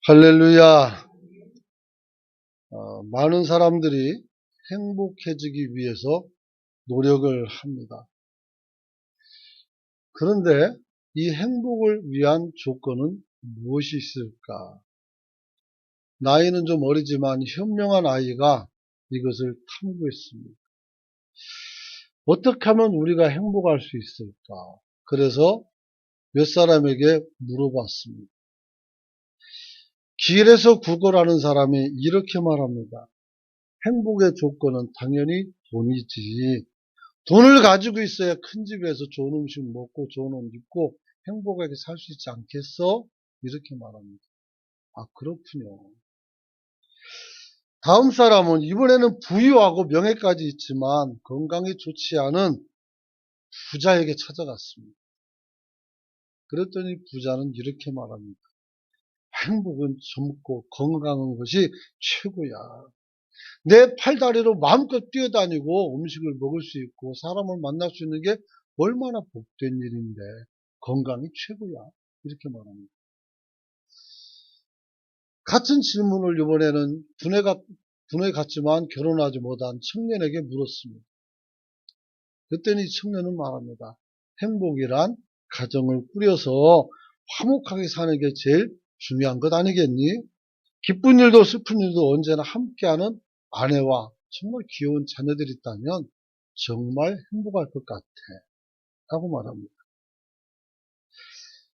할렐루야. 많은 사람들이 행복해지기 위해서 노력을 합니다. 그런데 이 행복을 위한 조건은 무엇이 있을까? 나이는 좀 어리지만 현명한 아이가 이것을 탐구했습니다. 어떻게 하면 우리가 행복할 수 있을까? 그래서 몇 사람에게 물어봤습니다. 길에서 구걸하는 사람이 이렇게 말합니다. 행복의 조건은 당연히 돈이지. 돈을 가지고 있어야 큰 집에서 좋은 음식 먹고 좋은 옷 입고 행복하게 살 수 있지 않겠어? 이렇게 말합니다. 아, 그렇군요. 다음 사람은 이번에는 부유하고 명예까지 있지만 건강이 좋지 않은 부자에게 찾아갔습니다. 그랬더니 부자는 이렇게 말합니다. 행복은 젊고 건강한 것이 최고야. 내 팔다리로 마음껏 뛰어다니고 음식을 먹을 수 있고 사람을 만날 수 있는 게 얼마나 복된 일인데 건강이 최고야. 이렇게 말합니다. 같은 질문을 이번에는 군에 갔지만 결혼하지 못한 청년에게 물었습니다. 그랬더니 이 청년은 말합니다. 행복이란 가정을 꾸려서 화목하게 사는 게 제일 중요한 것 아니겠니? 기쁜 일도 슬픈 일도 언제나 함께하는 아내와 정말 귀여운 자녀들이 있다면 정말 행복할 것 같아 라고 말합니다.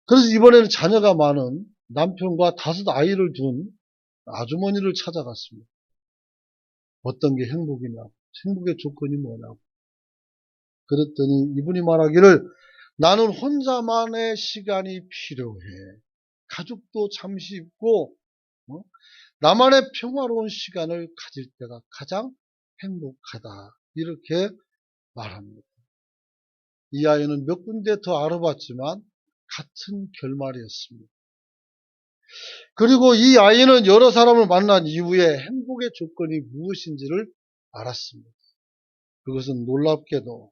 그래서 이번에는 자녀가 많은 남편과 5 아이를 둔 아주머니를 찾아갔습니다. 어떤 게 행복이냐고, 행복의 조건이 뭐냐고. 그랬더니 이분이 말하기를 나는 혼자만의 시간이 필요해. 가족도 잠시 있고 나만의 평화로운 시간을 가질 때가 가장 행복하다. 이렇게 말합니다. 이 아이는 몇 군데 더 알아봤지만 같은 결말이었습니다. 그리고 이 아이는 여러 사람을 만난 이후에 행복의 조건이 무엇인지를 알았습니다. 그것은 놀랍게도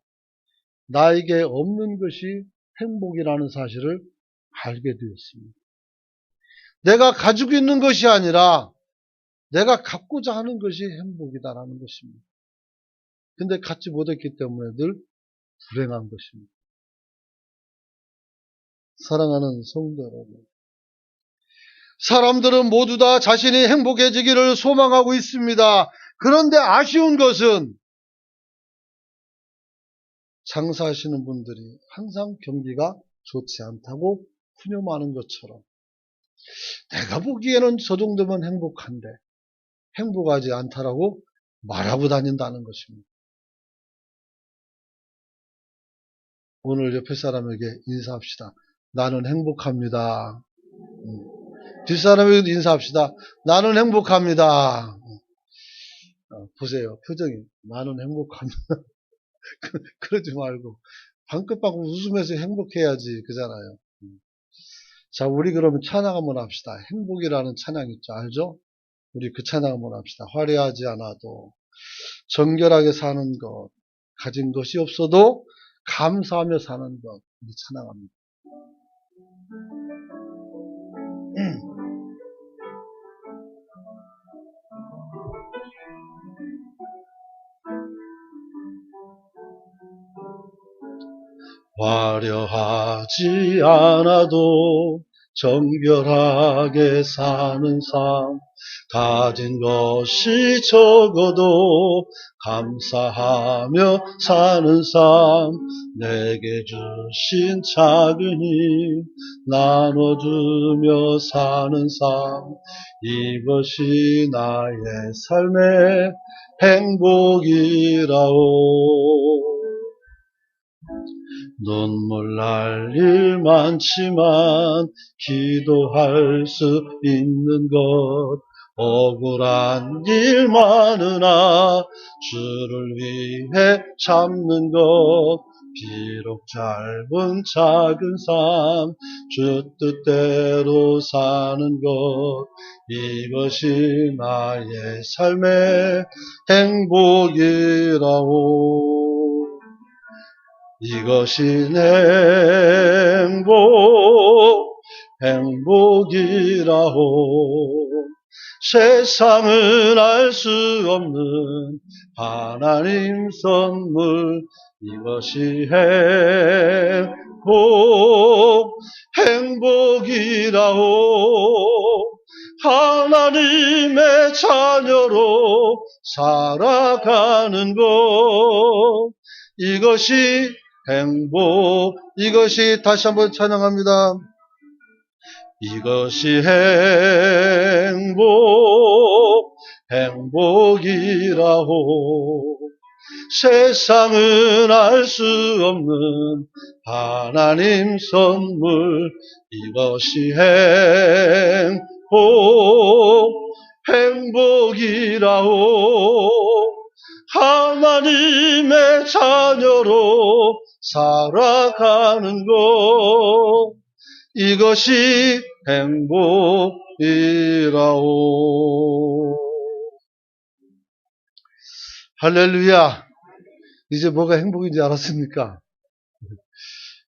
나에게 없는 것이 행복이라는 사실을 알게 되었습니다. 내가 가지고 있는 것이 아니라 내가 갖고자 하는 것이 행복이다라는 것입니다. 근데 갖지 못했기 때문에 늘 불행한 것입니다. 사랑하는 성도 여러분, 사람들은 모두 다 자신이 행복해지기를 소망하고 있습니다. 그런데 아쉬운 것은 장사하시는 분들이 항상 경기가 좋지 않다고 푸념하는 것처럼 내가 보기에는 저 정도면 행복한데 행복하지 않다라고 말하고 다닌다는 것입니다. 오늘 옆에 사람에게 인사합시다. 나는 행복합니다. 뒷사람에게도 인사합시다. 나는 행복합니다. 보세요. 표정이. 나는 행복합니다. 그러지 말고 방긋방긋 웃으면서 행복해야지. 그잖아요. 자, 우리 그러면 찬양 한번 합시다. 행복이라는 찬양 있죠. 알죠? 우리 그 찬양 한번 합시다. 화려하지 않아도 정결하게 사는 것, 가진 것이 없어도 감사하며 사는 것, 우리 찬양합니다. 화려하지 않아도 정결하게 사는 삶, 가진 것이 적어도 감사하며 사는 삶, 내게 주신 작은 힘 나눠주며 사는 삶, 이것이 나의 삶의 행복이라오. 눈물 날 일 많지만 기도할 수 있는 것, 억울한 일 많으나 주를 위해 참는 것, 비록 짧은 작은 삶 주 뜻대로 사는 것, 이것이 나의 삶의 행복이라오. 이것이 내 행복, 행복이라오. 세상은 알 수 없는 하나님 선물, 이것이 행복이라오. 하나님의 자녀로 살아가는 것, 이것이 행복. 이것이, 다시 한번 찬양합니다. 이것이 행복이라고. 세상은 알 수 없는 하나님 선물, 이것이 행복이라고. 하나님의 자녀로 살아가는 것, 이것이 행복이라오. 할렐루야. 이제 뭐가 행복인지 알았습니까?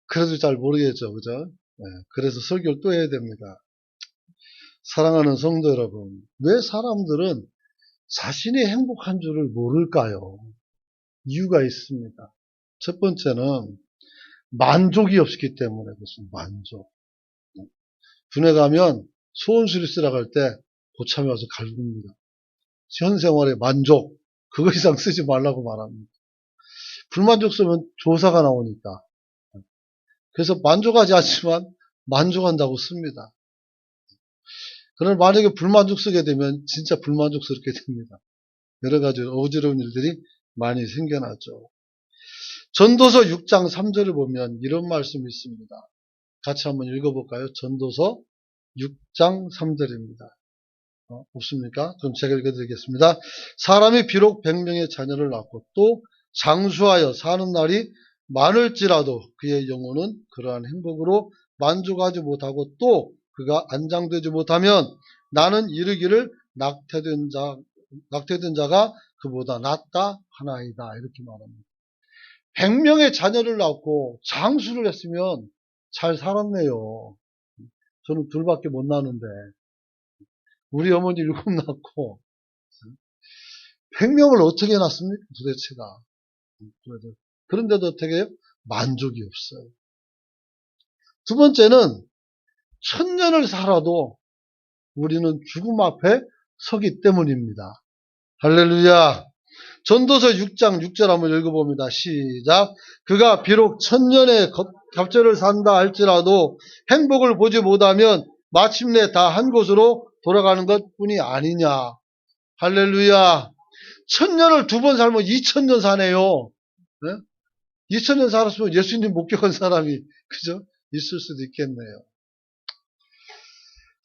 그래도 잘 모르겠죠, 그죠? 네, 그래서 설교를 또 해야 됩니다. 사랑하는 성도 여러분, 왜 사람들은 자신이 행복한 줄을 모를까요? 이유가 있습니다. 첫 번째는 만족이 없기 때문에 그렇습니다. 만족. 군에 가면 소원수리 쓰라고 할 때 고참에 와서 갈굽니다. 현 생활의 만족, 그거 이상 쓰지 말라고 말합니다. 불만족 쓰면 조사가 나오니까. 그래서 만족하지 않지만 만족한다고 씁니다. 그러나 만약에 불만족 쓰게 되면 진짜 불만족스럽게 됩니다. 여러 가지 어지러운 일들이 많이 생겨나죠. 전도서 6장 3절을 보면 이런 말씀이 있습니다. 같이 한번 읽어볼까요? 전도서 6장 3절입니다. 없습니까? 그럼 제가 읽어드리겠습니다. 사람이 비록 100명의 자녀를 낳고 또 장수하여 사는 날이 많을지라도 그의 영혼은 그러한 행복으로 만족하지 못하고 또 그가 안장되지 못하면 나는 이르기를 낙태된 자가 그보다 낫다 하나이다. 이렇게 말합니다. 100명의 자녀를 낳고 장수를 했으면 잘 살았네요. 저는 둘밖에 못 낳는데 우리 어머니 7 낳고 100명을 어떻게 낳습니까? 도대체가. 그런데도 어떻게 해요? 만족이 없어요. 두 번째는 1000년을 살아도 우리는 죽음 앞에 서기 때문입니다. 할렐루야. 전도서 6장 6절 한번 읽어봅니다. 시작. 그가 비록 1000년의 갑절을 산다 할지라도 행복을 보지 못하면 마침내 다 한 곳으로 돌아가는 것뿐이 아니냐. 할렐루야. 1000년을 2번 살면 2000년 사네요. 네? 2000년 살았으면 예수님 목격한 사람이 그죠? 있을 수도 있겠네요.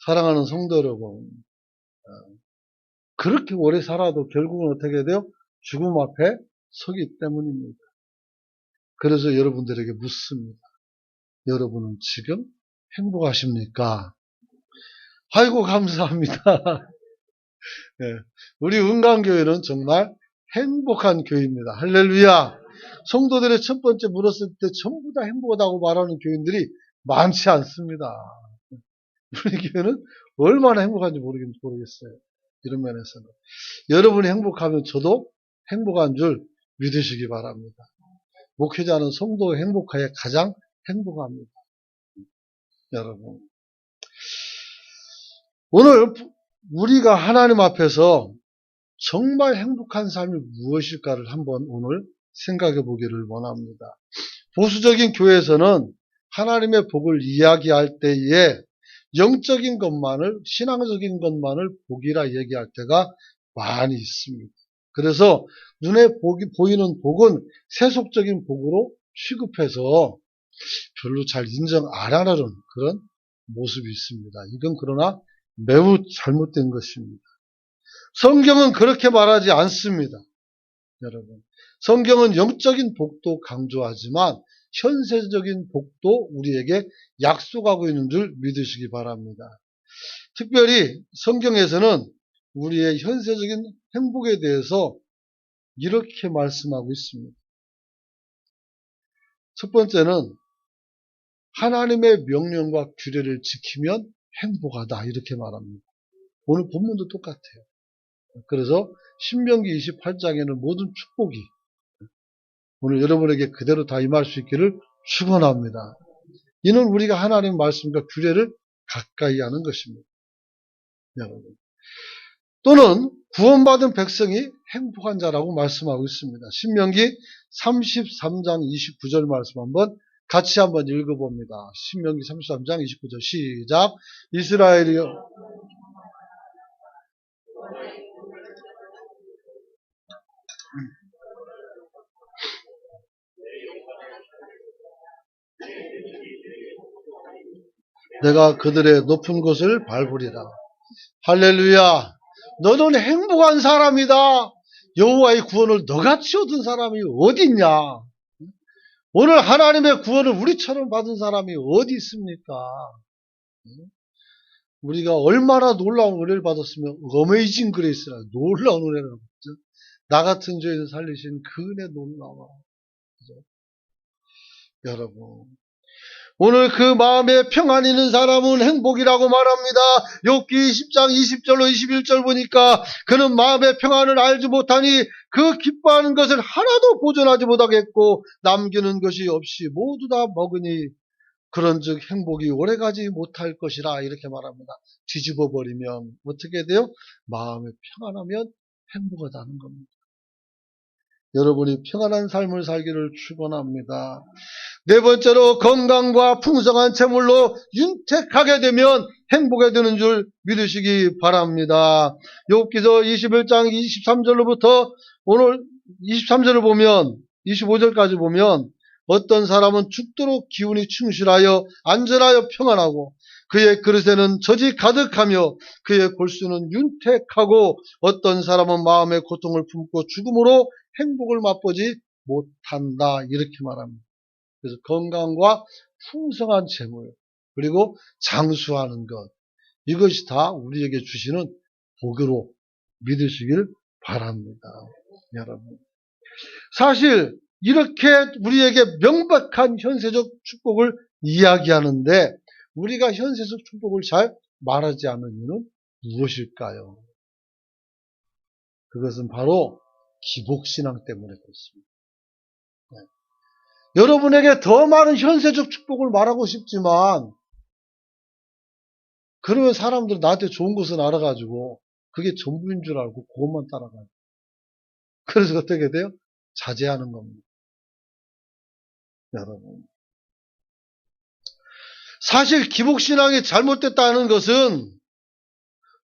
사랑하는 성도 여러분, 그렇게 오래 살아도 결국은 어떻게 돼요? 죽음 앞에 서기 때문입니다. 그래서 여러분들에게 묻습니다. 여러분은 지금 행복하십니까? 아이고 감사합니다. 네, 우리 은강교회는 정말 행복한 교회입니다. 할렐루야. 성도들의 첫 번째 물었을 때 전부 다 행복하다고 말하는 교인들이 많지 않습니다. 우리 교회는 얼마나 행복한지 모르겠어요. 이런 면에서는. 여러분이 행복하면 저도 행복한 줄 믿으시기 바랍니다. 목회자는 성도의 행복하에 가장 행복합니다. 여러분. 오늘 우리가 하나님 앞에서 정말 행복한 삶이 무엇일까를 한번 오늘 생각해 보기를 원합니다. 보수적인 교회에서는 하나님의 복을 이야기할 때에 영적인 것만을, 신앙적인 것만을 복이라 얘기할 때가 많이 있습니다. 그래서 눈에 보이는 복은 세속적인 복으로 취급해서 별로 잘 인정 안 하는 그런 모습이 있습니다. 이건 그러나 매우 잘못된 것입니다. 성경은 그렇게 말하지 않습니다. 여러분, 성경은 영적인 복도 강조하지만 현세적인 복도 우리에게 약속하고 있는 줄 믿으시기 바랍니다. 특별히 성경에서는 우리의 현세적인 행복에 대해서 이렇게 말씀하고 있습니다. 첫 번째는 하나님의 명령과 규례를 지키면 행복하다 이렇게 말합니다. 오늘 본문도 똑같아요. 그래서 신명기 28장에는 모든 축복이 오늘 여러분에게 그대로 다 임할 수 있기를 축원합니다. 이는 우리가 하나님의 말씀과 규례를 가까이 하는 것입니다. 여러분. 또는 구원받은 백성이 행복한 자라고 말씀하고 있습니다. 신명기 33장 29절 말씀 같이 한번 읽어봅니다. 신명기 33장 29절 시작. 이스라엘이여 내가 그들의 높은 곳을 밟으리라. 할렐루야. 너는 행복한 사람이다. 여호와의 구원을 너같이 얻은 사람이 어디 있냐? 오늘 하나님의 구원을 우리처럼 받은 사람이 어디 있습니까? 우리가 얼마나 놀라운 은혜를 받았으면 어메이징 그레이스라 놀라운 은혜를 받았죠. 나 같은 죄인 살리신 그 은혜 놀라워. 그죠? 여러분. 오늘 그 마음에 평안 있는 사람은 행복이라고 말합니다. 욥기 10장 20절로 21절 보니까 그는 마음의 평안을 알지 못하니 그 기뻐하는 것을 하나도 보존하지 못하겠고 남기는 것이 없이 모두 다 먹으니 그런즉 행복이 오래가지 못할 것이라 이렇게 말합니다. 뒤집어 버리면 어떻게 돼요? 마음에 평안하면 행복하다는 겁니다. 여러분이 평안한 삶을 살기를 축원합니다. 네 번째로 건강과 풍성한 재물로 윤택하게 되면 행복에 드는 줄 믿으시기 바랍니다. 욥기서 21장 23절로부터 오늘 23절을 보면 25절까지 보면 어떤 사람은 죽도록 기운이 충실하여 안전하여 평안하고 그의 그릇에는 젖이 가득하며 그의 골수는 윤택하고 어떤 사람은 마음의 고통을 품고 죽음으로 행복을 맛보지 못한다 이렇게 말합니다. 그래서 건강과 풍성한 재물 그리고 장수하는 것 이것이 다 우리에게 주시는 복으로 믿으시길 바랍니다. 여러분 사실 이렇게 우리에게 명백한 현세적 축복을 이야기하는데 우리가 현세적 축복을 잘 말하지 않는 이유는 무엇일까요? 그것은 바로 기복신앙 때문에 그렇습니다. 네. 여러분에게 더 많은 현세적 축복을 말하고 싶지만 그러면 사람들은 나한테 좋은 것은 알아가지고 그게 전부인 줄 알고 그것만 따라가요. 그래서 어떻게 돼요? 자제하는 겁니다. 여러분 사실 기복신앙이 잘못됐다는 것은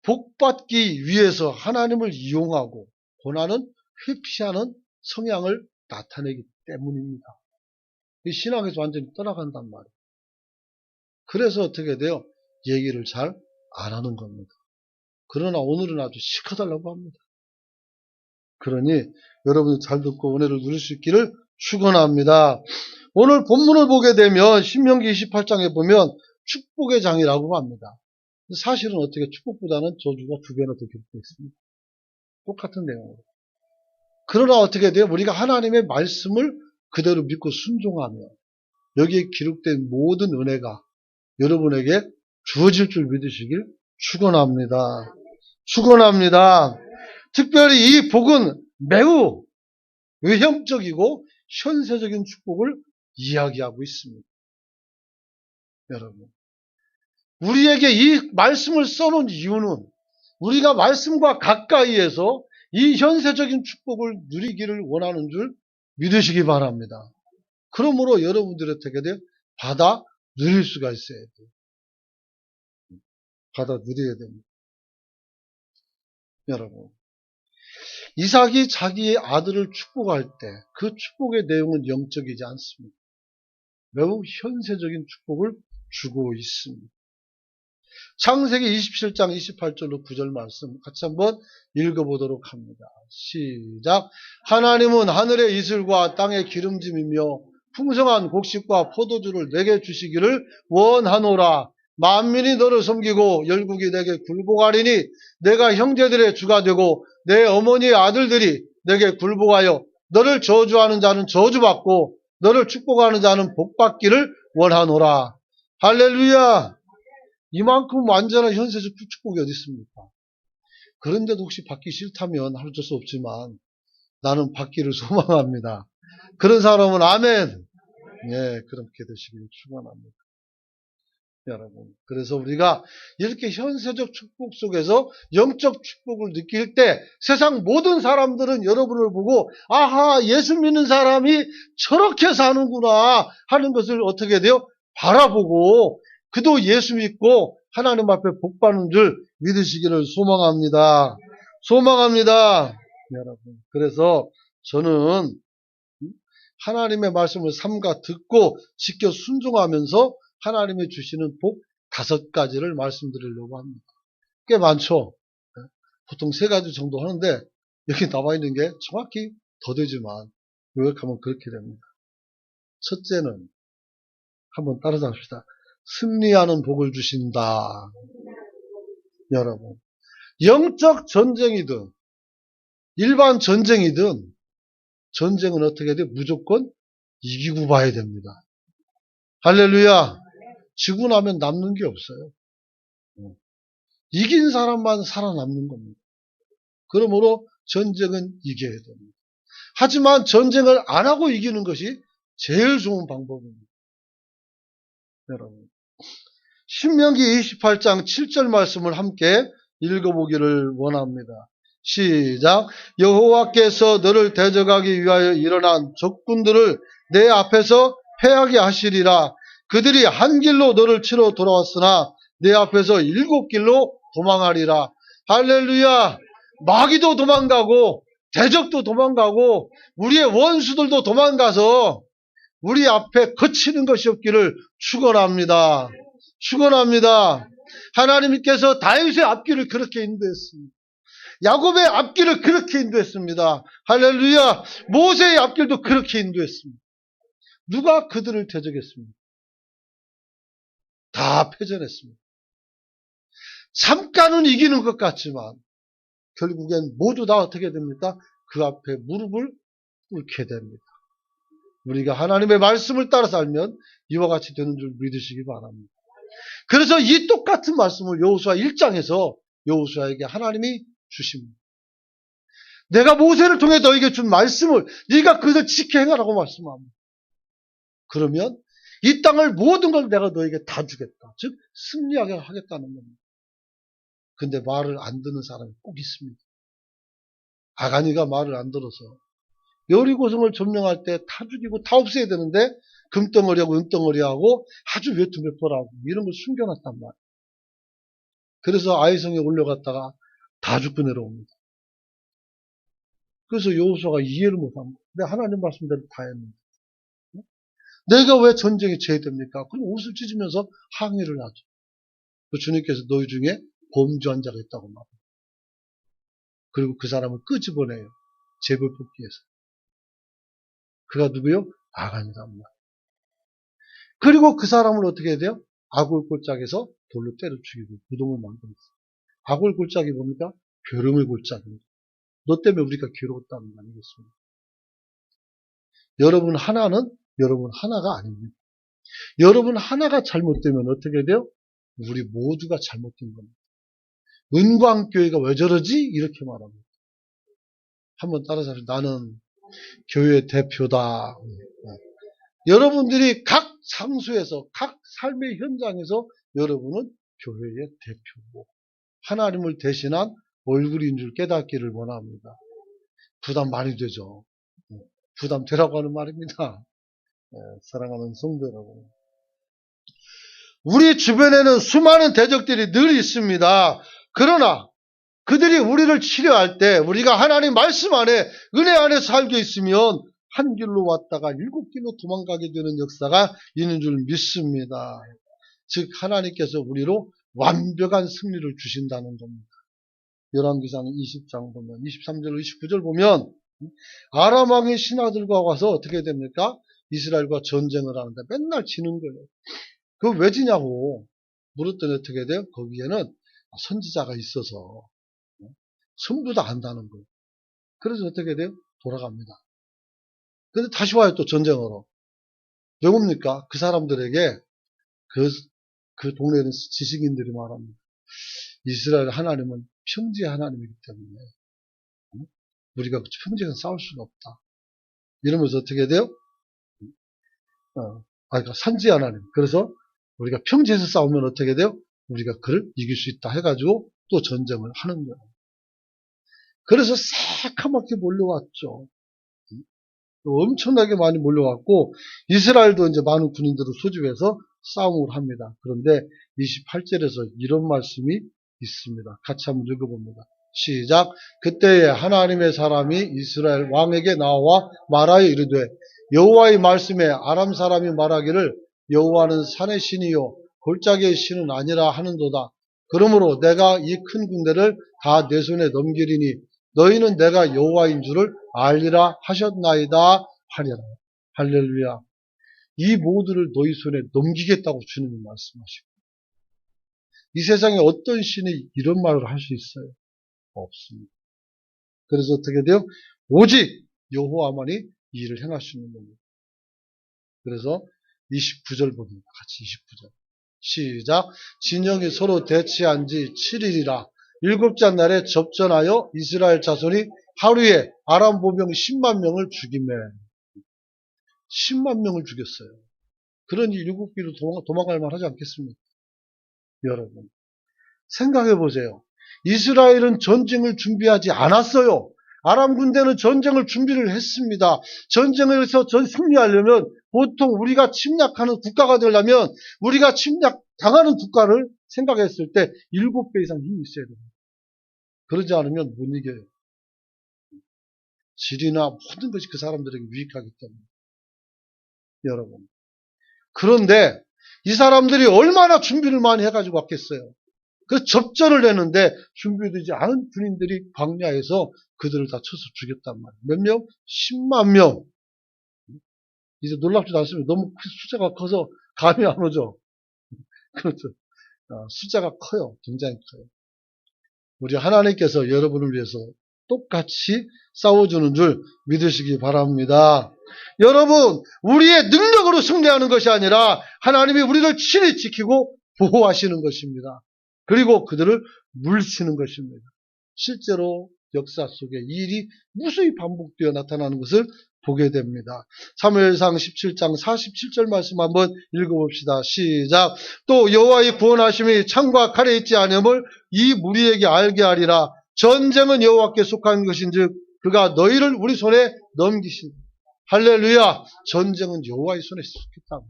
복받기 위해서 하나님을 이용하고 고난은 회피하는 성향을 나타내기 때문입니다. 이 신앙에서 완전히 떠나간단 말이에요. 그래서 어떻게 돼요? 얘기를 잘 안 하는 겁니다. 그러나 오늘은 아주 시켜달라고 합니다. 그러니 여러분이 잘 듣고 은혜를 누릴 수 있기를 축원합니다. 오늘 본문을 보게 되면 신명기 28장에 보면 축복의 장이라고 합니다. 사실은 어떻게 축복보다는 저주가 2배나 더 기록되어 있습니다. 똑같은 내용으로. 그러나 어떻게 돼요? 우리가 하나님의 말씀을 그대로 믿고 순종하며 여기에 기록된 모든 은혜가 여러분에게 주어질 줄 믿으시길 축원합니다. 축원합니다. 특별히 이 복은 매우 외형적이고 현세적인 축복을 이야기하고 있습니다. 여러분 우리에게 이 말씀을 써놓은 이유는 우리가 말씀과 가까이에서 이 현세적인 축복을 누리기를 원하는 줄 믿으시기 바랍니다. 그러므로 여러분들이 어떻게 돼요? 받아 누릴 수가 있어야 돼요. 받아 누려야 됩니다. 여러분 이삭이 자기의 아들을 축복할 때 그 축복의 내용은 영적이지 않습니다. 매우 현세적인 축복을 주고 있습니다. 창세기 27장 28절로 9절 말씀 같이 한번 읽어보도록 합니다. 시작. 하나님은 하늘의 이슬과 땅의 기름짐이며 풍성한 곡식과 포도주를 내게 주시기를 원하노라. 만민이 너를 섬기고 열국이 내게 굴복하리니 내가 형제들의 주가 되고 내 어머니의 아들들이 내게 굴복하여 너를 저주하는 자는 저주받고 너를 축복하는 자는 복받기를 원하노라. 할렐루야! 이만큼 완전한 현세적 축복이 어디 있습니까? 그런데도 혹시 받기 싫다면 어쩔 수 없지만 나는 받기를 소망합니다. 그런 사람은 아멘! 예, 그렇게 되시길 축원합니다. 여러분. 그래서 우리가 이렇게 현세적 축복 속에서 영적 축복을 느낄 때 세상 모든 사람들은 여러분을 보고 아하, 예수 믿는 사람이 저렇게 사는구나 하는 것을 어떻게 돼요? 바라보고 그도 예수 믿고 하나님 앞에 복 받는 줄 믿으시기를 소망합니다. 소망합니다. 여러분. 그래서 저는 하나님의 말씀을 삼가 듣고 지켜 순종하면서 하나님이 주시는 복 5가지를 말씀드리려고 합니다. 꽤 많죠? 보통 3가지 정도 하는데 여기 나와 있는 게 정확히 더 되지만 요약하면 그렇게 됩니다. 첫째는 한번 따라서 합시다. 승리하는 복을 주신다. 여러분, 영적 전쟁이든 일반 전쟁이든 전쟁은 어떻게 돼? 무조건 이기고 봐야 됩니다. 할렐루야. 지고 나면 남는 게 없어요. 이긴 사람만 살아남는 겁니다. 그러므로 전쟁은 이겨야 됩니다. 하지만 전쟁을 안 하고 이기는 것이 제일 좋은 방법입니다. 여러분, 신명기 28장 7절 말씀을 함께 읽어보기를 원합니다. 시작. 여호와께서 너를 대적하기 위하여 일어난 적군들을 내 앞에서 패하게 하시리라. 그들이 한 길로 너를 치러 돌아왔으나 내 앞에서 7길로 도망하리라. 할렐루야. 마귀도 도망가고 대적도 도망가고 우리의 원수들도 도망가서 우리 앞에 거치는 것이 없기를 축원합니다. 축원합니다. 하나님께서 다윗의 앞길을 그렇게 인도했습니다. 야곱의 앞길을 그렇게 인도했습니다. 할렐루야. 모세의 앞길도 그렇게 인도했습니다. 누가 그들을 대적했습니까? 다 패전했습니다. 잠깐은 이기는 것 같지만 결국엔 모두 다 어떻게 됩니까? 그 앞에 무릎을 꿇게 됩니다. 우리가 하나님의 말씀을 따라 살면 이와 같이 되는 줄 믿으시기 바랍니다. 그래서 이 똑같은 말씀을 여호수아 1장에서 여호수아에게 하나님이 주십니다. 내가 모세를 통해 너에게 준 말씀을 네가 그것을 지켜 행하라고 말씀합니다. 그러면 이 땅을 모든 걸 내가 너에게 다 주겠다. 즉 승리하게 하겠다는 겁니다. 근데 말을 안 듣는 사람이 꼭 있습니다. 아가니가 말을 안 들어서 여리고성을 점령할 때 다 죽이고 다 없애야 되는데 금덩어리하고 은덩어리하고 아주 외투몇벌하고 이런 걸 숨겨놨단 말이에요. 그래서 아이성에 올려갔다가 다 죽고 내려옵니다. 그래서 여호수아가 이해를 못합니다. 근데 하나님 말씀대로 다 했는데 내가 왜 전쟁에 제외됩니까? 그럼 옷을 찢으면서 항의를 하죠. 그 주님께서 너희 중에 범죄한 자가 있다고 말합니다. 그리고 그 사람을 끄집어내요. 제벌 뽑기에서. 그가 누구요? 아간이란 말이에요. 그리고 그 사람을 어떻게 해야 돼요? 아굴 골짜기에서 돌로 때려 죽이고 무덤을 만들었어요. 아굴 골짜기 뭡니까? 괴로움의 골짜기입니다. 너 때문에 우리가 괴로웠다는 거 아니겠습니까? 여러분 하나는 여러분 하나가 아닙니다. 여러분 하나가 잘못되면 어떻게 돼요? 우리 모두가 잘못된 겁니다. 은광교회가 왜 저러지? 이렇게 말합니다. 한번 따라서 합시다. 나는 교회 대표다. 여러분들이 각 상수에서 각 삶의 현장에서 여러분은 교회의 대표고 하나님을 대신한 얼굴인 줄 깨닫기를 원합니다. 부담 많이 되죠. 부담 되라고 하는 말입니다. 사랑하는 성도 여러분. 우리 주변에는 수많은 대적들이 늘 있습니다. 그러나 그들이 우리를 치료할 때 우리가 하나님 말씀 안에 은혜 안에 살고 있으면 한 길로 왔다가 7길로 도망가게 되는 역사가 있는 줄 믿습니다. 즉 하나님께서 우리로 완벽한 승리를 주신다는 겁니다. 열왕기상 20장 보면 23절 29절 보면 아람 왕의 신하들과 와서 어떻게 됩니까? 이스라엘과 전쟁을 하는데 맨날 지는 거예요. 그거 왜 지냐고 물었더니 어떻게 돼요? 거기에는 선지자가 있어서 전부 다 안다는 거예요. 그래서 어떻게 돼요? 돌아갑니다. 근데 다시 와요 또 전쟁으로. 왜 옵니까? 그 사람들에게 그, 그 동네는 지식인들이 말합니다. 이스라엘 하나님은 평지의 하나님이기 때문에 우리가 평지에서 싸울 수는 없다. 이러면서 어떻게 돼요? 그러니까 산지 하나님. 그래서 우리가 평지에서 싸우면 어떻게 돼요? 우리가 그를 이길 수 있다 해가지고 또 전쟁을 하는 거예요. 그래서 새카맣게 몰려왔죠. 엄청나게 많이 몰려왔고 이스라엘도 이제 많은 군인들을 소집해서 싸움을 합니다. 그런데 28절에서 이런 말씀이 있습니다. 같이 한번 읽어봅니다. 시작. 그때에 하나님의 사람이 이스라엘 왕에게 나와 말하여 이르되 여호와의 말씀에 아람 사람이 말하기를 여호와는 산의 신이요 골짜기의 신은 아니라 하는도다. 그러므로 내가 이 큰 군대를 다 내 손에 넘기리니 너희는 내가 여호와인 줄을 알리라 하셨나이다 하리라. 할렐루야. 이 모두를 너희 손에 넘기겠다고 주님이 말씀하시고 이 세상에 어떤 신이 이런 말을 할 수 있어요? 없습니다. 그래서 어떻게 돼요? 오직 여호와만이 이 일을 행할 수 있는 겁니다. 그래서 29절 봅니다. 같이 29절. 시작. 진영이 서로 대치한 지 7일이라 일곱째 날에 접전하여 이스라엘 자손이 하루에 아람 보병 10만 명을 죽이매 10만 명을 죽였어요. 그러니 일곱 비로 도망갈 만하지 않겠습니까? 여러분 생각해 보세요. 이스라엘은 전쟁을 준비하지 않았어요. 아람 군대는 전쟁을 준비를 했습니다. 전쟁에서 승리하려면 보통 우리가 침략하는 국가가 되려면 우리가 침략당하는 국가를 생각했을 때 7배 이상 힘이 있어야 됩니다. 그러지 않으면 못 이겨요. 질이나 모든 것이 그 사람들에게 유익하기 때문에. 여러분. 그런데 이 사람들이 얼마나 준비를 많이 해가지고 왔겠어요. 그 접전을 했는데 준비되지 않은 군인들이 광야에서 그들을 다 쳐서 죽였단 말이에요. 몇 명? 10만 명. 이제 놀랍지도 않습니다. 너무 숫자가 커서 감이 안 오죠. 그렇죠. 숫자가 커요. 굉장히 커요. 우리 하나님께서 여러분을 위해서 똑같이 싸워주는 줄 믿으시기 바랍니다. 여러분, 우리의 능력으로 승리하는 것이 아니라 하나님이 우리를 친히 지키고 보호하시는 것입니다. 그리고 그들을 물리치는 것입니다. 실제로 역사 속에 이 일이 무수히 반복되어 나타나는 것을 보게 됩니다. 사무엘상 17장 47절 말씀 한번 읽어봅시다. 시작. 또 여호와의 구원하심이 창과 칼에 있지 않음을 이 무리에게 알게 하리라. 전쟁은 여호와께 속한 것인즉 그가 너희를 우리 손에 넘기신다. 할렐루야. 전쟁은 여호와의 손에 속했다.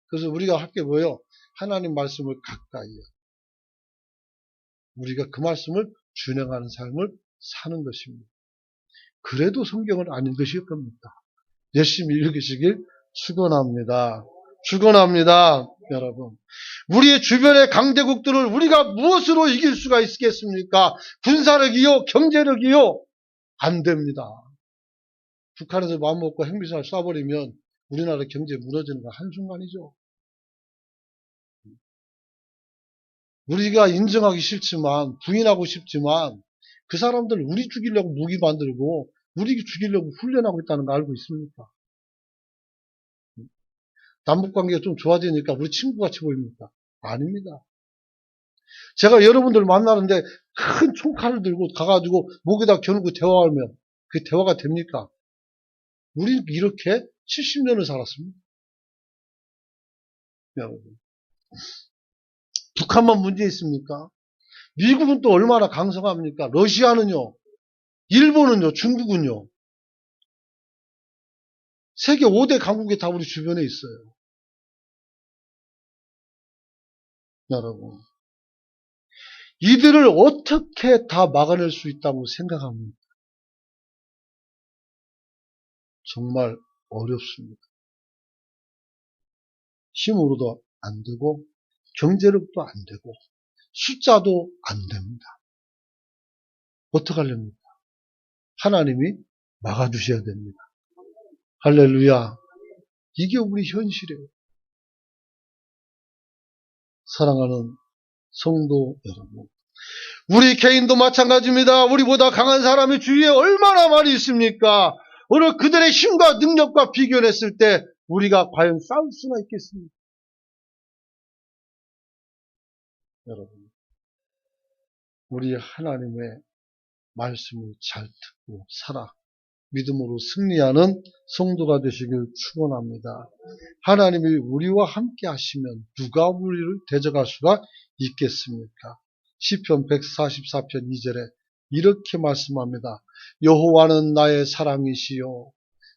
그래서 우리가 할 게 뭐예요? 하나님 말씀을 가까이 해요. 우리가 그 말씀을 준행하는 삶을 사는 것입니다. 그래도 성경을 안 읽으실 겁니다. 열심히 읽으시길 축원합니다. 축원합니다. 여러분. 우리의 주변의 강대국들을 우리가 무엇으로 이길 수가 있겠습니까? 군사력이요? 경제력이요? 안 됩니다. 북한에서 마음먹고 핵미사일 쏴버리면 우리나라 경제 무너지는 건 한순간이죠. 우리가 인정하기 싫지만 부인하고 싶지만 그 사람들 우리 죽이려고 무기 만들고 우리 죽이려고 훈련하고 있다는 거 알고 있습니까? 남북관계가 좀 좋아지니까 우리 친구같이 보입니까? 아닙니다. 제가 여러분들 만나는데 큰 총칼을 들고 가가지고 목에다 겨누고 대화하면 그게 대화가 됩니까? 우리 이렇게 70년을 살았습니다. 여러분. 북한만 문제 있습니까? 미국은 또 얼마나 강성합니까? 러시아는요, 일본은요, 중국은요. 세계 5대 강국이 다 우리 주변에 있어요. 여러분. 이들을 어떻게 다 막아낼 수 있다고 생각합니까? 정말 어렵습니다. 힘으로도 안 되고, 경제력도 안 되고, 숫자도 안 됩니다. 어떡하렵니까? 하나님이 막아주셔야 됩니다. 할렐루야. 이게 우리 현실이에요. 사랑하는 성도 여러분. 우리 개인도 마찬가지입니다. 우리보다 강한 사람이 주위에 얼마나 많이 있습니까? 오늘 그들의 힘과 능력과 비교했을 때 우리가 과연 싸울 수나 있겠습니까? 여러분, 우리 하나님의 말씀을 잘 듣고 살아 믿음으로 승리하는 성도가 되시길 축원합니다. 하나님이 우리와 함께 하시면 누가 우리를 대적할 수가 있겠습니까? 시편 144편 2절에 이렇게 말씀합니다. 여호와는 나의 사랑이시요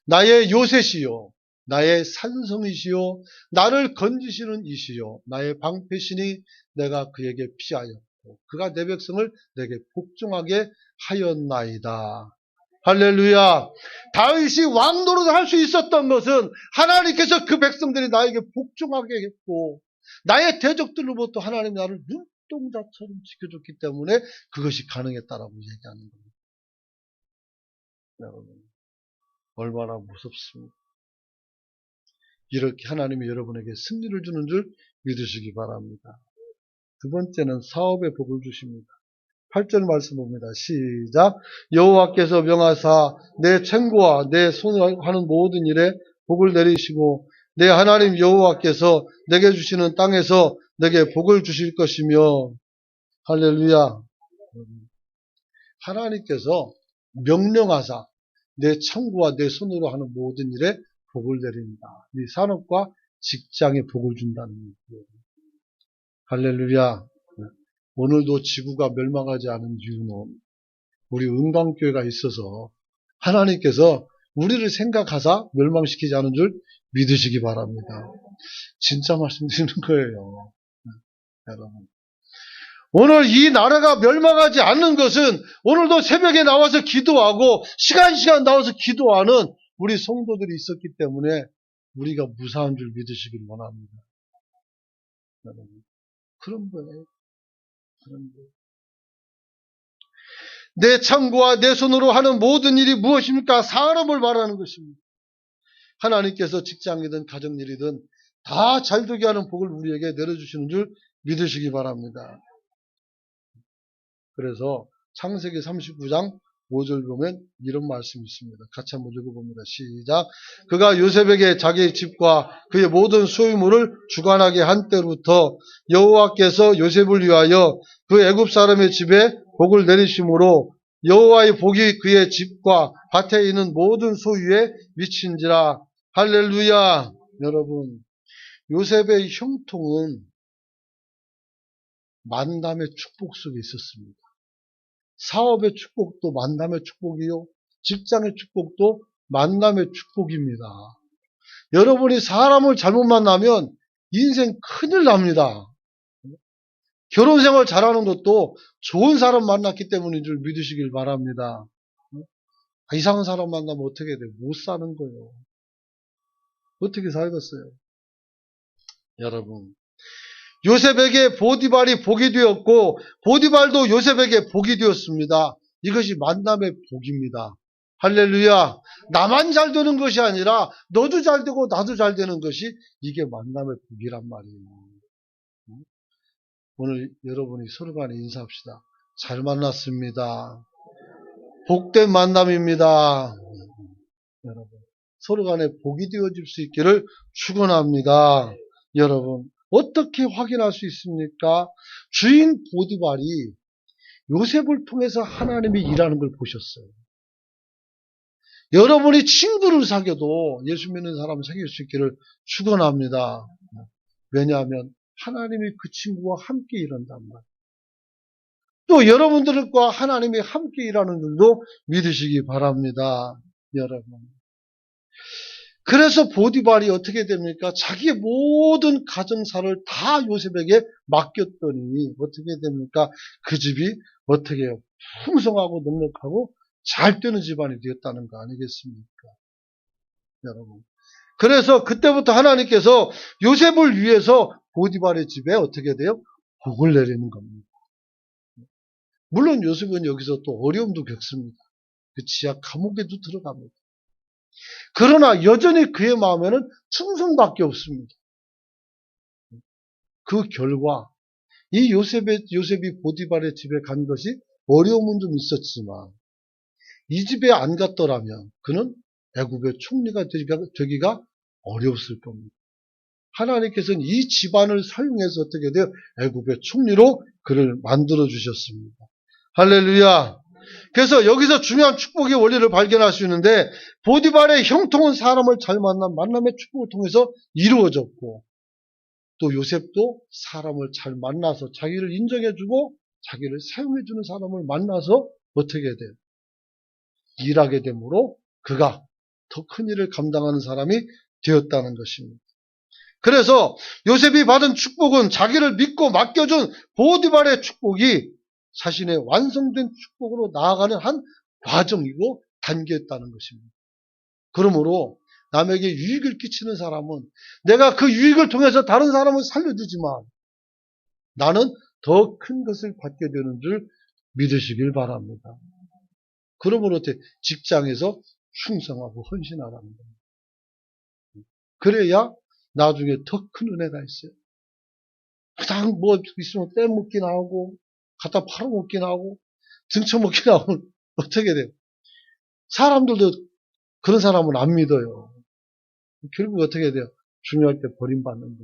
나의 요새시요 나의 산성이시요 나를 건지시는 이시요 나의 방패시니 내가 그에게 피하였고 그가 내 백성을 내게 복종하게 하였나이다. 할렐루야. 다윗이 왕 노릇을 할 수 있었던 것은 하나님께서 그 백성들이 나에게 복종하게 했고 나의 대적들로부터 하나님 나를 눈동자처럼 지켜줬기 때문에 그것이 가능했다라고 얘기하는 겁니다. 여러분, 얼마나 무섭습니까? 이렇게 하나님이 여러분에게 승리를 주는 줄 믿으시기 바랍니다. 두 번째는 사업의 복을 주십니다. 8절 말씀 봅니다. 시작. 여호와께서 명하사 내 창고와 내 손으로 하는 모든 일에 복을 내리시고 내 하나님 여호와께서 내게 주시는 땅에서 내게 복을 주실 것이며 할렐루야. 하나님께서 명령하사 내 창고와 내 손으로 하는 모든 일에 복을 내린다. 이 산업과 직장에 복을 준다는 거예요. 할렐루야. 오늘도 지구가 멸망하지 않은 이유는 우리 은광교회가 있어서 하나님께서 우리를 생각하사 멸망시키지 않은 줄 믿으시기 바랍니다. 진짜 말씀드리는 거예요. 여러분. 오늘 이 나라가 멸망하지 않는 것은 오늘도 새벽에 나와서 기도하고 시간 나와서 기도하는 우리 성도들이 있었기 때문에 우리가 무사한 줄 믿으시길 원합니다. 여러분. 그런 거예요. 내 창고와 내 손으로 하는 모든 일이 무엇입니까? 사람을 말하는 것입니다. 하나님께서 직장이든 가정일이든 다 잘되게 하는 복을 우리에게 내려주시는 줄 믿으시기 바랍니다. 그래서 창세기 39장 5절 보면 이런 말씀이 있습니다. 같이 한번 읽어봅니다. 시작. 그가 요셉에게 자기 집과 그의 모든 소유물을 주관하게 한 때부터 여호와께서 요셉을 위하여 그 애굽 사람의 집에 복을 내리심으로 여호와의 복이 그의 집과 밭에 있는 모든 소유에 미친지라. 할렐루야. 여러분, 요셉의 형통은 만남의 축복 속에 있었습니다. 사업의 축복도 만남의 축복이요. 직장의 축복도 만남의 축복입니다. 여러분이 사람을 잘못 만나면 인생 큰일 납니다. 결혼 생활 잘하는 것도 좋은 사람 만났기 때문인 줄 믿으시길 바랍니다. 이상한 사람 만나면 어떻게 돼요? 못 사는 거예요. 어떻게 살겠어요? 여러분, 요셉에게 보디발이 복이 되었고 보디발도 요셉에게 복이 되었습니다. 이것이 만남의 복입니다. 할렐루야. 나만 잘 되는 것이 아니라 너도 잘 되고 나도 잘 되는 것이 이게 만남의 복이란 말이에요. 오늘 여러분이 서로 간에 인사합시다. 잘 만났습니다. 복된 만남입니다. 여러분, 서로 간에 복이 되어질 수 있기를 축원합니다. 여러분, 어떻게 확인할 수 있습니까? 주인 보디발이 요셉을 통해서 하나님이 일하는 걸 보셨어요. 여러분이 친구를 사귀어도 예수 믿는 사람을 사귈 수 있기를 축원합니다. 왜냐하면 하나님이 그 친구와 함께 일한단 말이에요. 또 여러분들과 하나님이 함께 일하는 줄도 믿으시기 바랍니다. 여러분. 그래서 보디발이 어떻게 됩니까? 자기의 모든 가정사를 다 요셉에게 맡겼더니 어떻게 됩니까? 그 집이 어떻게 해요? 풍성하고 넉넉하고 잘 되는 집안이 되었다는 거 아니겠습니까? 여러분. 그래서 그때부터 하나님께서 요셉을 위해서 보디발의 집에 어떻게 돼요? 복을 내리는 겁니다. 물론 요셉은 여기서 또 어려움도 겪습니다. 그 지하 감옥에도 들어갑니다. 그러나 여전히 그의 마음에는 충성밖에 없습니다. 그 결과 이 요셉이 보디발의 집에 간 것이 어려움은 좀 있었지만 이 집에 안 갔더라면 그는 애굽의 총리가 되기가 어려웠을 겁니다. 하나님께서는 이 집안을 사용해서 어떻게 돼요? 애굽의 총리로 그를 만들어 주셨습니다. 할렐루야. 그래서 여기서 중요한 축복의 원리를 발견할 수 있는데, 보디발의 형통한 사람을 잘 만남의 축복을 통해서 이루어졌고, 또 요셉도 사람을 잘 만나서 자기를 인정해주고 자기를 사용해주는 사람을 만나서 어떻게 돼요? 일하게 되므로 그가 더 큰 일을 감당하는 사람이 되었다는 것입니다. 그래서 요셉이 받은 축복은 자기를 믿고 맡겨준 보디발의 축복이 자신의 완성된 축복으로 나아가는 한 과정이고 단계였다는 것입니다. 그러므로 남에게 유익을 끼치는 사람은 내가 그 유익을 통해서 다른 사람을 살려주지만 나는 더 큰 것을 받게 되는 줄 믿으시길 바랍니다. 그러므로 직장에서 충성하고 헌신하라는 겁니다. 그래야 나중에 더 큰 은혜가 있어요. 그냥 뭐 있으면 떼먹긴 하고 갖다 팔아먹긴 하고 등쳐먹긴 하고 어떻게 돼요? 사람들도 그런 사람은 안 믿어요. 결국 어떻게 돼요? 중요할 때 버림받는데.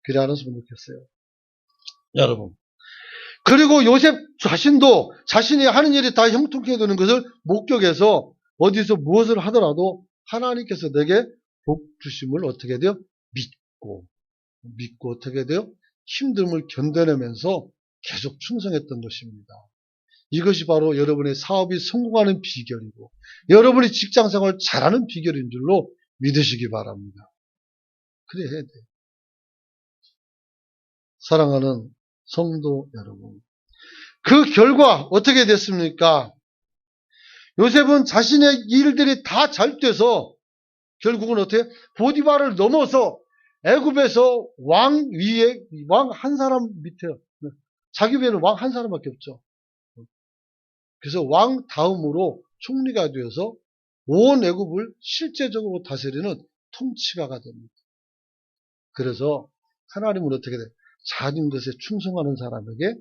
그래 않았으면 좋겠어요. 여러분. 그리고 요셉 자신도 자신이 하는 일이 다 형통해야 되는 것을 목격해서 어디서 무엇을 하더라도 하나님께서 내게 복 주심을 어떻게 돼요? 믿고 어떻게 돼요? 힘듦을 견뎌내면서 계속 충성했던 것입니다. 이것이 바로 여러분의 사업이 성공하는 비결이고 여러분이 직장생활을 잘하는 비결인 줄로 믿으시기 바랍니다. 그래 해야 돼요. 사랑하는 성도 여러분, 그 결과 어떻게 됐습니까? 요셉은 자신의 일들이 다 잘 돼서 결국은 어떻게 보디발을 넘어서 애굽에서 왕 위에 왕 한 사람 밑에 자기 위에는 왕 한 사람밖에 없죠. 그래서 왕 다음으로 총리가 되어서 온 애굽을 실제적으로 다스리는 통치가가 됩니다. 그래서 하나님은 어떻게 돼요? 작은 것에 충성하는 사람에게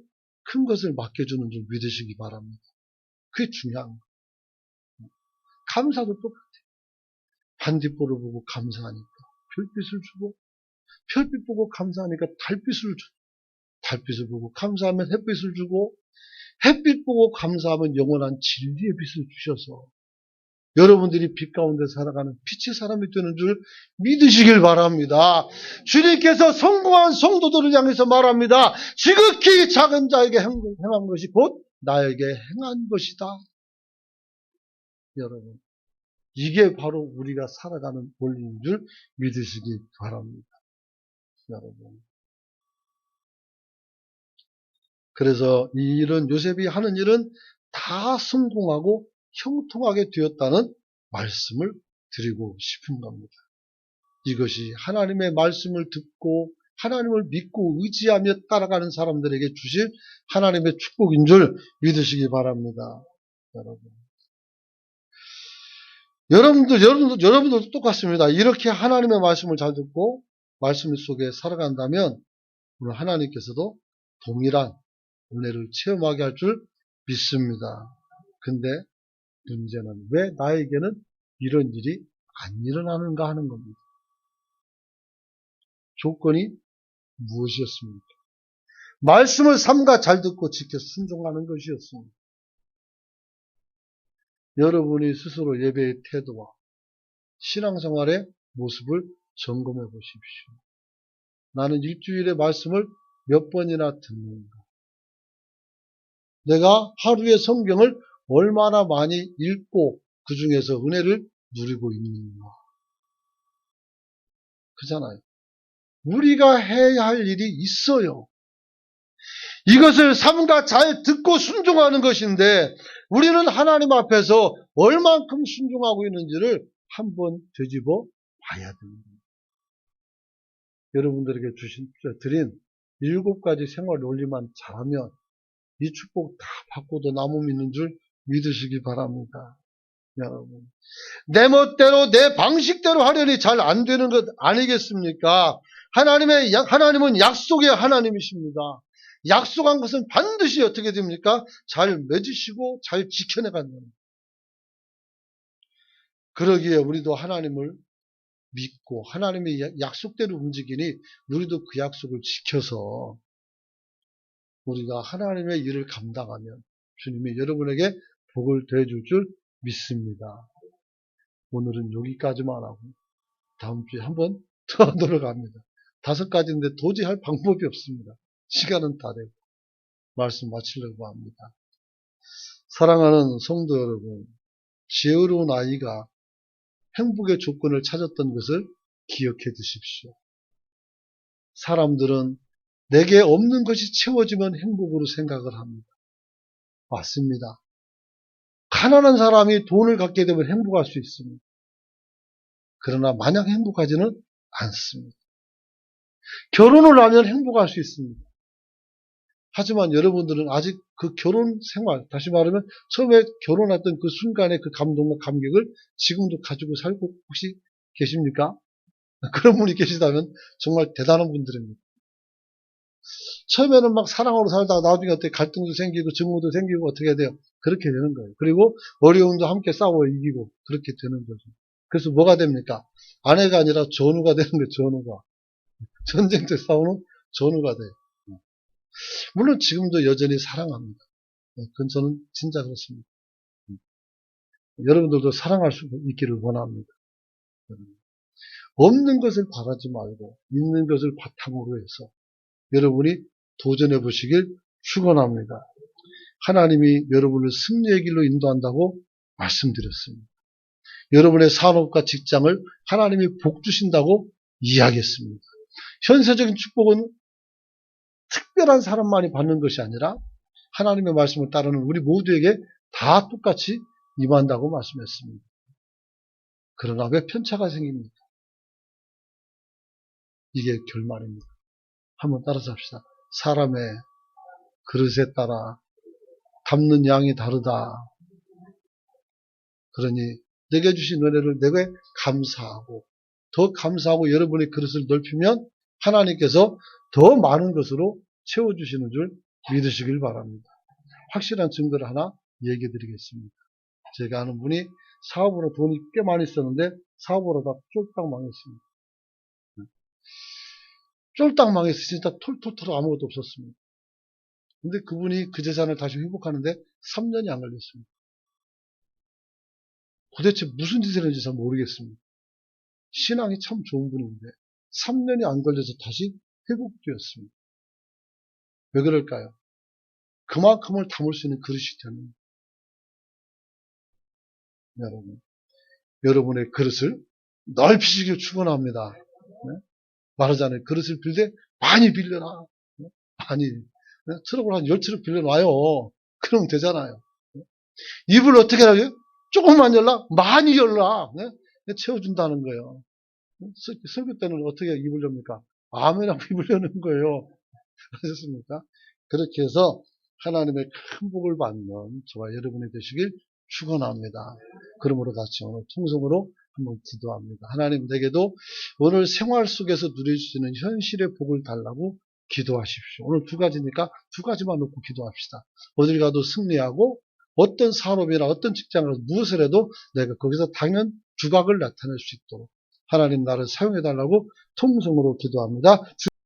큰 것을 맡겨주는 줄 믿으시기 바랍니다. 그게 중요한 거예요. 감사도 똑같아요. 반딧불을 보고 감사하니까 별빛을 주고 별빛 보고 감사하니까 달빛을 주고 달빛을 보고 감사하면 햇빛을 주고 햇빛 보고 감사하면 영원한 진리의 빛을 주셔서 여러분들이 빛 가운데 살아가는 빛의 사람이 되는 줄 믿으시길 바랍니다. 주님께서 성공한 성도들을 향해서 말합니다. 지극히 작은 자에게 행한 것이 곧 나에게 행한 것이다. 여러분, 이게 바로 우리가 살아가는 원리인 줄 믿으시기 바랍니다. 여러분. 그래서 이 일은 요셉이 하는 일은 다 성공하고 형통하게 되었다는 말씀을 드리고 싶은 겁니다. 이것이 하나님의 말씀을 듣고 하나님을 믿고 의지하며 따라가는 사람들에게 주실 하나님의 축복인 줄 믿으시기 바랍니다. 여러분들도 똑같습니다. 이렇게 하나님의 말씀을 잘 듣고 말씀 속에 살아간다면 오늘 하나님께서도 동일한 은혜를 체험하게 할 줄 믿습니다. 근데 문제는 왜 나에게는 이런 일이 안 일어나는가 하는 겁니다. 조건이 무엇이었습니까? 말씀을 삼가 잘 듣고 지켜 순종하는 것이었습니다. 여러분이 스스로 예배의 태도와 신앙생활의 모습을 점검해 보십시오. 나는 일주일에 말씀을 몇 번이나 듣는가? 내가 하루에 성경을 얼마나 많이 읽고 그 중에서 은혜를 누리고 있는가? 그잖아요. 우리가 해야 할 일이 있어요. 이것을 삼가 잘 듣고 순종하는 것인데 우리는 하나님 앞에서 얼만큼 순종하고 있는지를 한번 되짚어 봐야 됩니다. 여러분들에게 드린 7가지 생활 논리만 잘하면 이 축복 다 받고도 남음 있는 줄 믿으시기 바랍니다. 여러분, 내 멋대로 내 방식대로 하려니 잘 안 되는 것 아니겠습니까? 하나님은 약속의 하나님이십니다. 약속한 것은 반드시 어떻게 됩니까? 잘 맺으시고 잘 지켜내가는 겁니다. 그러기에 우리도 하나님을 믿고 하나님의 약속대로 움직이니 우리도 그 약속을 지켜서 우리가 하나님의 일을 감당하면 주님이 여러분에게 복을 더해줄 줄 믿습니다. 오늘은 여기까지만 하고 다음 주에 한번 더 들어갑니다. 5가지인데 도저히 할 방법이 없습니다. 시간은 다 되고 말씀 마치려고 합니다. 사랑하는 성도 여러분, 지혜로운 아이가 행복의 조건을 찾았던 것을 기억해 두십시오. 사람들은 내게 없는 것이 채워지면 행복으로 생각을 합니다. 맞습니다. 가난한 사람이 돈을 갖게 되면 행복할 수 있습니다. 그러나 마냥 행복하지는 않습니다. 결혼을 하면 행복할 수 있습니다. 하지만 여러분들은 아직 그 결혼 생활, 다시 말하면 처음에 결혼했던 그 순간의 그 감동과 감격을 지금도 가지고 살고 혹시 계십니까? 그런 분이 계시다면 정말 대단한 분들입니다. 처음에는 막 사랑으로 살다가 나중에 어떻게 갈등도 생기고 증오도 생기고 어떻게 해야 돼요? 그렇게 되는 거예요. 그리고 어려움도 함께 싸워 이기고 그렇게 되는 거죠. 그래서 뭐가 됩니까? 아내가 아니라 전우가 되는 거예요. 전우가. 전쟁터 싸우는 전우가 돼요. 물론 지금도 여전히 사랑합니다. 그건 저는 진짜 그렇습니다. 여러분들도 사랑할 수 있기를 원합니다. 없는 것을 바라지 말고 있는 것을 바탕으로 해서 여러분이 도전해 보시길 축원합니다. 하나님이 여러분을 승리의 길로 인도한다고 말씀드렸습니다. 여러분의 산업과 직장을 하나님이 복 주신다고 이야기했습니다. 현세적인 축복은 특별한 사람만이 받는 것이 아니라 하나님의 말씀을 따르는 우리 모두에게 다 똑같이 임한다고 말씀했습니다. 그러나 왜 편차가 생깁니까? 이게 결말입니다. 한번 따라서 합시다. 사람의 그릇에 따라 담는 양이 다르다. 그러니 내게 주신 은혜를 내게 감사하고 더 감사하고 여러분의 그릇을 넓히면 하나님께서 더 많은 것으로 채워주시는 줄 믿으시길 바랍니다. 확실한 증거를 하나 얘기해 드리겠습니다. 제가 아는 분이 사업으로 돈이 꽤 많이 썼는데 사업으로 다 쫄딱 망했습니다. 쫄딱 망해서 진짜 톨톨톨 아무것도 없었습니다. 근데 그분이 그 재산을 다시 회복하는데 3년이 안 걸렸습니다. 도대체 무슨 짓을 했는지 잘 모르겠습니다. 신앙이 참 좋은 분인데 3년이 안 걸려서 다시 회복되었습니다. 왜 그럴까요? 그만큼을 담을 수 있는 그릇이 되는 여러분의 그릇을 넓히시길 축원합니다. 네? 말하자면 그릇을 빌되 많이 빌려라. 네? 많이. 네? 트럭을 한 10트럭 빌려놔요. 그러면 되잖아요. 네? 입을 어떻게 하죠? 조금만 열라? 많이 열라. 네? 채워준다는 거예요. 설교 때는 어떻게 입을 엽니까? 아멘하고 입을 여는 거예요. 아셨습니까? 그렇게 해서 하나님의 큰 복을 받는 저와 여러분이 되시길 축원합니다. 그러므로 같이 오늘 통성으로 한번 기도합니다. 하나님 내게도 오늘 생활 속에서 누릴 수 있는 현실의 복을 달라고 기도하십시오. 오늘 2가지니까 2가지만 놓고 기도합시다. 어딜 가도 승리하고 어떤 산업이나 어떤 직장에서 무엇을 해도 내가 거기서 당연 두각을 나타낼 수 있도록 하나님 나를 사용해달라고 통성으로 기도합니다.